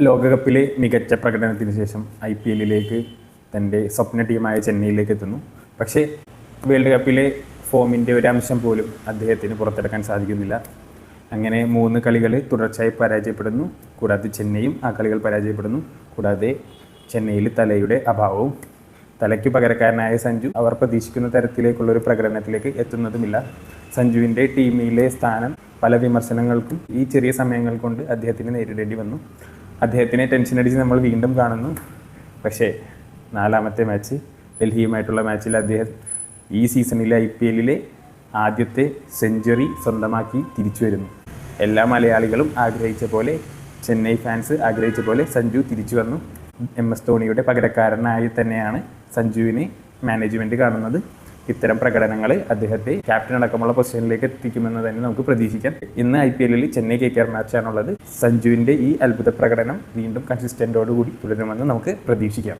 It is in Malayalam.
ലോകകപ്പിലെ മികച്ച പ്രകടനത്തിന് ശേഷം IPLിലേക്ക് തൻ്റെ സ്വപ്ന ടീമായ ചെന്നൈയിലേക്ക് എത്തുന്നു. പക്ഷേ വേൾഡ് കപ്പിലെ ഫോമിൻ്റെ ഒരു അംശം പോലും അദ്ദേഹത്തിന് പുറത്തെടുക്കാൻ സാധിക്കുന്നില്ല. അങ്ങനെ 3 കളികൾ തുടർച്ചയായി പരാജയപ്പെടുന്നു. കൂടാതെ ചെന്നൈയും ആ കളികൾ പരാജയപ്പെടുന്നു. കൂടാതെ ചെന്നൈയിൽ തലയുടെ അഭാവവും തലയ്ക്ക് പകരക്കാരനായ സഞ്ജു അവർ പ്രതീക്ഷിക്കുന്ന തരത്തിലേക്കുള്ളൊരു പ്രകടനത്തിലേക്ക് എത്തുന്നതുമില്ല. സഞ്ജുവിൻ്റെ ടീമിലെ സ്ഥാനം പല വിമർശനങ്ങൾക്കും ഈ ചെറിയ സമയങ്ങൾ കൊണ്ട് അദ്ദേഹത്തിന് നേരിടേണ്ടി വന്നു. അദ്ദേഹത്തിനെ ടെൻഷനടിച്ച് നമ്മൾ വീണ്ടും കാണുന്നു. പക്ഷേ 4ാമത്തെ മാച്ച് ഡൽഹിയുമായിട്ടുള്ള മാച്ചിൽ അദ്ദേഹം ഈ സീസണിലെ IPLിലെ ആദ്യത്തെ സെഞ്ചുറി സ്വന്തമാക്കി തിരിച്ചു വരുന്നു. എല്ലാ മലയാളികളും ആഗ്രഹിച്ച പോലെ, ചെന്നൈ ഫാൻസ് ആഗ്രഹിച്ച പോലെ സഞ്ജു തിരിച്ചു വന്നു. MS ധോണിയുടെ പകരക്കാരനായി തന്നെയാണ് സഞ്ജുവിനെ മാനേജ്മെൻറ്റ് കാണുന്നത്. ഇത്തരം പ്രകടനങ്ങൾ അദ്ദേഹത്തെ ക്യാപ്റ്റൻ അടക്കമുള്ള പൊസിഷനിലേക്ക് എത്തിക്കുമെന്ന് തന്നെ നമുക്ക് പ്രതീക്ഷിക്കാം. ഇന്ന് IPLിൽ ചെന്നൈ KKR മാച്ചാണുള്ളത്. സഞ്ജുവിൻ്റെ ഈ അത്ഭുത പ്രകടനം വീണ്ടും കൺസിസ്റ്റൻറ്റോടുകൂടി തുടരുമെന്ന് നമുക്ക് പ്രതീക്ഷിക്കാം.